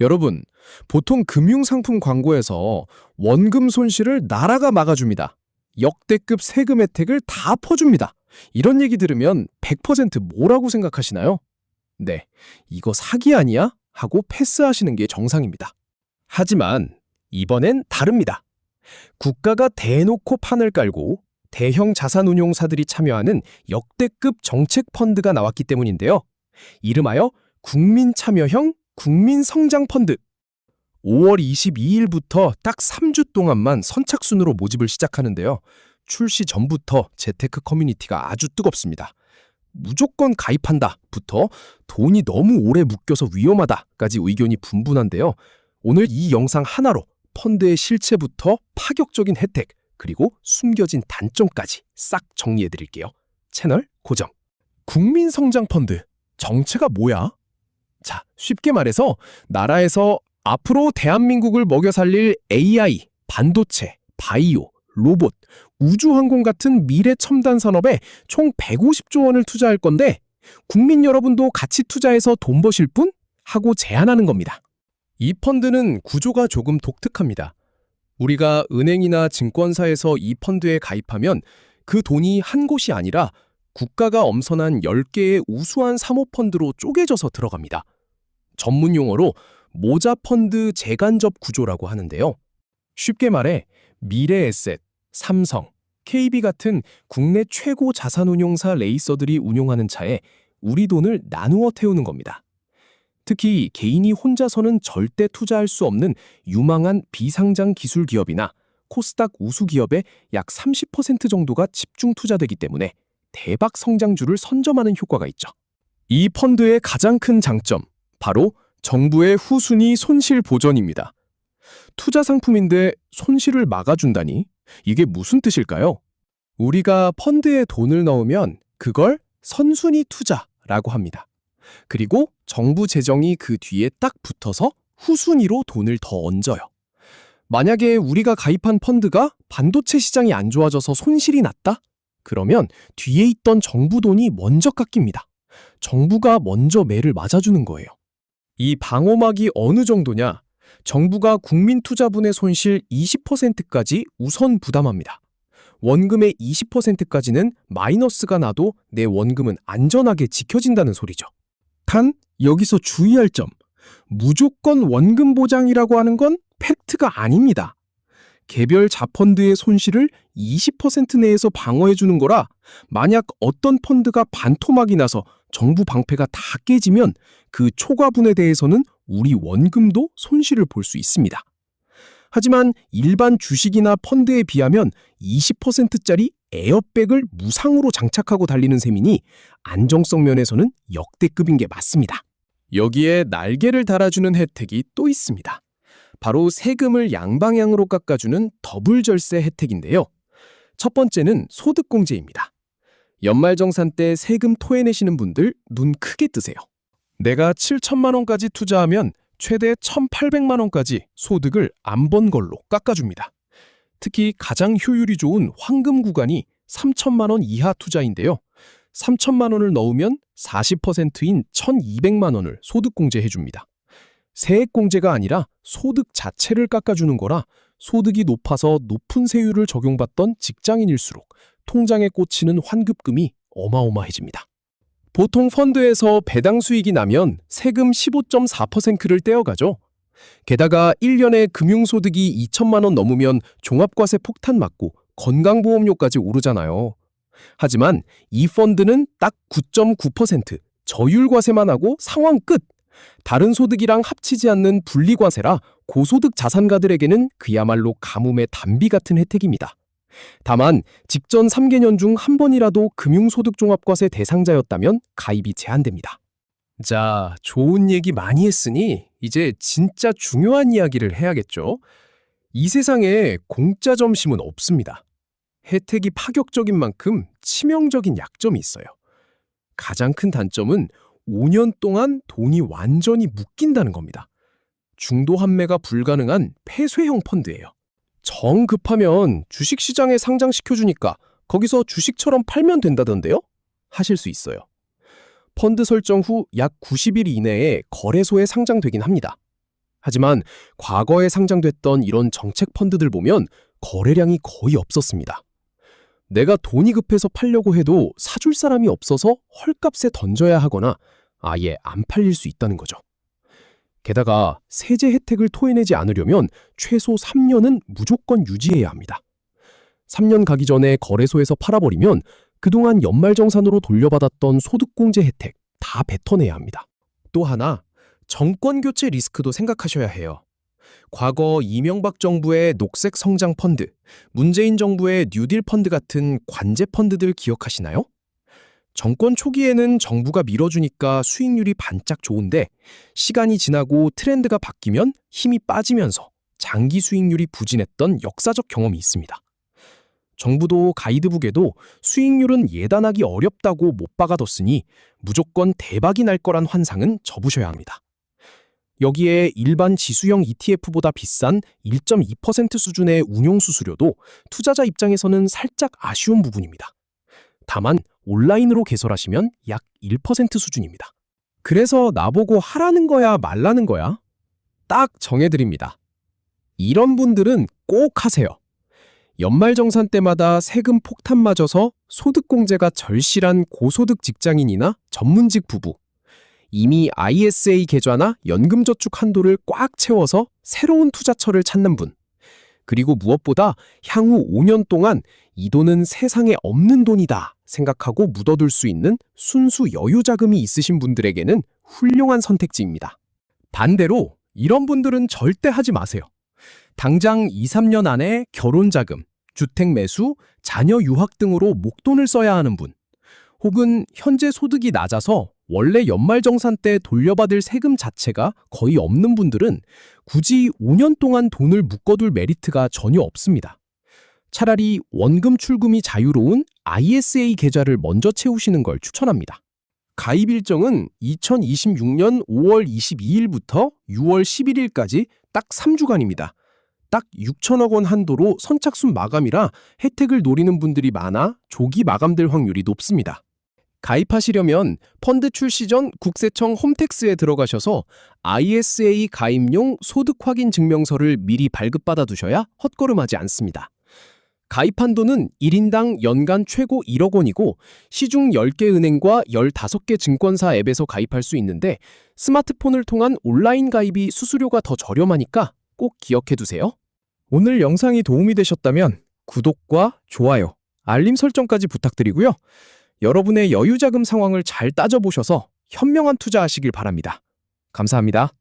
여러분, 보통 금융상품 광고에서 원금 손실을 나라가 막아줍니다. 역대급 세금 혜택을 다 퍼줍니다. 이런 얘기 들으면 100% 뭐라고 생각하시나요? 네, 이거 사기 아니야? 하고 패스하시는 게 정상입니다. 하지만 이번엔 다릅니다. 국가가 대놓고 판을 깔고 대형 자산운용사들이 참여하는 역대급 정책 펀드가 나왔기 때문인데요. 이름하여 국민참여형 국민성장펀드. 5월 22일부터 딱 3주 동안만 선착순으로 모집을 시작하는데요. 출시 전부터 재테크 커뮤니티가 아주 뜨겁습니다. 무조건 가입한다부터 돈이 너무 오래 묶여서 위험하다까지 의견이 분분한데요. 오늘 이 영상 하나로 펀드의 실체부터 파격적인 혜택, 그리고 숨겨진 단점까지 싹 정리해드릴게요. 채널 고정. 국민성장펀드, 정체가 뭐야? 자, 쉽게 말해서 나라에서 앞으로 대한민국을 먹여 살릴 AI, 반도체, 바이오, 로봇, 우주항공 같은 미래 첨단 산업에 총 150조 원을 투자할 건데 국민 여러분도 같이 투자해서 돈 버실 분? 하고 제안하는 겁니다. 이 펀드는 구조가 조금 독특합니다. 우리가 은행이나 증권사에서 이 펀드에 가입하면 그 돈이 한 곳이 아니라 국가가 엄선한 10개의 우수한 사모펀드로 쪼개져서 들어갑니다. 전문 용어로 모자펀드 재간접 구조라고 하는데요. 쉽게 말해 미래에셋, 삼성, KB 같은 국내 최고 자산운용사 레이서들이 운용하는 차에 우리 돈을 나누어 태우는 겁니다. 특히 개인이 혼자서는 절대 투자할 수 없는 유망한 비상장 기술 기업이나 코스닥 우수 기업의 약 30% 정도가 집중 투자되기 때문에 대박 성장주를 선점하는 효과가 있죠. 이 펀드의 가장 큰 장점, 바로 정부의 후순위 손실 보전입니다. 투자 상품인데 손실을 막아준다니? 이게 무슨 뜻일까요? 우리가 펀드에 돈을 넣으면 그걸 선순위 투자라고 합니다. 그리고 정부 재정이 그 뒤에 딱 붙어서 후순위로 돈을 더 얹어요. 만약에 우리가 가입한 펀드가 반도체 시장이 안 좋아져서 손실이 났다? 그러면 뒤에 있던 정부 돈이 먼저 깎입니다. 정부가 먼저 매를 맞아주는 거예요. 이 방어막이 어느 정도냐? 정부가 국민투자분의 손실 20%까지 우선 부담합니다. 원금의 20%까지는 마이너스가 나도 내 원금은 안전하게 지켜진다는 소리죠. 단, 여기서 주의할 점, 무조건 원금 보장이라고 하는 건 팩트가 아닙니다. 개별 자펀드의 손실을 20% 내에서 방어해주는 거라 만약 어떤 펀드가 반토막이 나서 정부 방패가 다 깨지면 그 초과분에 대해서는 우리 원금도 손실을 볼 수 있습니다. 하지만 일반 주식이나 펀드에 비하면 20%짜리 에어백을 무상으로 장착하고 달리는 셈이니 안정성 면에서는 역대급인 게 맞습니다. 여기에 날개를 달아주는 혜택이 또 있습니다. 바로 세금을 양방향으로 깎아주는 더블 절세 혜택인데요. 첫 번째는 소득공제입니다. 연말정산 때 세금 토해내시는 분들 눈 크게 뜨세요. 내가 7천만 원까지 투자하면 최대 1,800만 원까지 소득을 안 번 걸로 깎아줍니다. 특히 가장 효율이 좋은 황금 구간이 3천만 원 이하 투자인데요. 3천만 원을 넣으면 40%인 1,200만 원을 소득공제해줍니다. 세액공제가 아니라 소득 자체를 깎아주는 거라 소득이 높아서 높은 세율을 적용받던 직장인일수록 통장에 꽂히는 환급금이 어마어마해집니다. 보통 펀드에서 배당 수익이 나면 세금 15.4%를 떼어가죠. 게다가 1년에 금융소득이 2천만 원 넘으면 종합과세 폭탄 맞고 건강보험료까지 오르잖아요. 하지만 이 펀드는 딱 9.9% 저율과세만 하고 상황 끝! 다른 소득이랑 합치지 않는 분리과세라 고소득 자산가들에게는 그야말로 가뭄의 단비 같은 혜택입니다. 다만 직전 3개년 중 한 번이라도 금융소득종합과세 대상자였다면 가입이 제한됩니다. 자, 좋은 얘기 많이 했으니 이제 진짜 중요한 이야기를 해야겠죠. 이 세상에 공짜 점심은 없습니다. 혜택이 파격적인 만큼 치명적인 약점이 있어요. 가장 큰 단점은 5년 동안 돈이 완전히 묶인다는 겁니다. 중도 환매가 불가능한 폐쇄형 펀드예요. 정 급하면 주식시장에 상장시켜주니까 거기서 주식처럼 팔면 된다던데요? 하실 수 있어요. 펀드 설정 후 약 90일 이내에 거래소에 상장되긴 합니다. 하지만 과거에 상장됐던 이런 정책 펀드들 보면 거래량이 거의 없었습니다. 내가 돈이 급해서 팔려고 해도 사줄 사람이 없어서 헐값에 던져야 하거나 아예 안 팔릴 수 있다는 거죠. 게다가 세제 혜택을 토해내지 않으려면 최소 3년은 무조건 유지해야 합니다. 3년 가기 전에 거래소에서 팔아버리면 그동안 연말정산으로 돌려받았던 소득공제 혜택 다 뱉어내야 합니다. 또 하나, 정권교체 리스크도 생각하셔야 해요. 과거 이명박 정부의 녹색 성장 펀드, 문재인 정부의 뉴딜 펀드 같은 관제 펀드들 기억하시나요? 정권 초기에는 정부가 밀어주니까 수익률이 반짝 좋은데 시간이 지나고 트렌드가 바뀌면 힘이 빠지면서 장기 수익률이 부진했던 역사적 경험이 있습니다. 정부도 가이드북에도 수익률은 예단하기 어렵다고 못 박아뒀으니 무조건 대박이 날 거란 환상은 접으셔야 합니다. 여기에 일반 지수형 ETF보다 비싼 1.2% 수준의 운용수수료도 투자자 입장에서는 살짝 아쉬운 부분입니다. 다만 온라인으로 개설하시면 약 1% 수준입니다. 그래서 나보고 하라는 거야 말라는 거야? 딱 정해드립니다. 이런 분들은 꼭 하세요. 연말정산 때마다 세금 폭탄 맞아서 소득공제가 절실한 고소득 직장인이나 전문직 부부, 이미 ISA 계좌나 연금저축 한도를 꽉 채워서 새로운 투자처를 찾는 분, 그리고 무엇보다 향후 5년 동안 이 돈은 세상에 없는 돈이다 생각하고 묻어둘 수 있는 순수 여유 자금이 있으신 분들에게는 훌륭한 선택지입니다. 반대로 이런 분들은 절대 하지 마세요. 당장 2, 3년 안에 결혼 자금, 주택 매수, 자녀 유학 등으로 목돈을 써야 하는 분, 혹은 현재 소득이 낮아서 원래 연말정산 때 돌려받을 세금 자체가 거의 없는 분들은 굳이 5년 동안 돈을 묶어둘 메리트가 전혀 없습니다. 차라리 원금 출금이 자유로운 ISA 계좌를 먼저 채우시는 걸 추천합니다. 가입 일정은 2026년 5월 22일부터 6월 11일까지 딱 3주간입니다. 딱 6천억 원 한도로 선착순 마감이라 혜택을 노리는 분들이 많아 조기 마감될 확률이 높습니다. 가입하시려면 펀드 출시 전 국세청 홈택스에 들어가셔서 ISA 가입용 소득 확인 증명서를 미리 발급받아 두셔야 헛걸음하지 않습니다. 가입 한도는 1인당 연간 최고 1억 원이고 시중 10개 은행과 15개 증권사 앱에서 가입할 수 있는데 스마트폰을 통한 온라인 가입이 수수료가 더 저렴하니까 꼭 기억해 두세요. 오늘 영상이 도움이 되셨다면 구독과 좋아요, 알림 설정까지 부탁드리고요. 여러분의 여유자금 상황을 잘 따져보셔서 현명한 투자하시길 바랍니다. 감사합니다.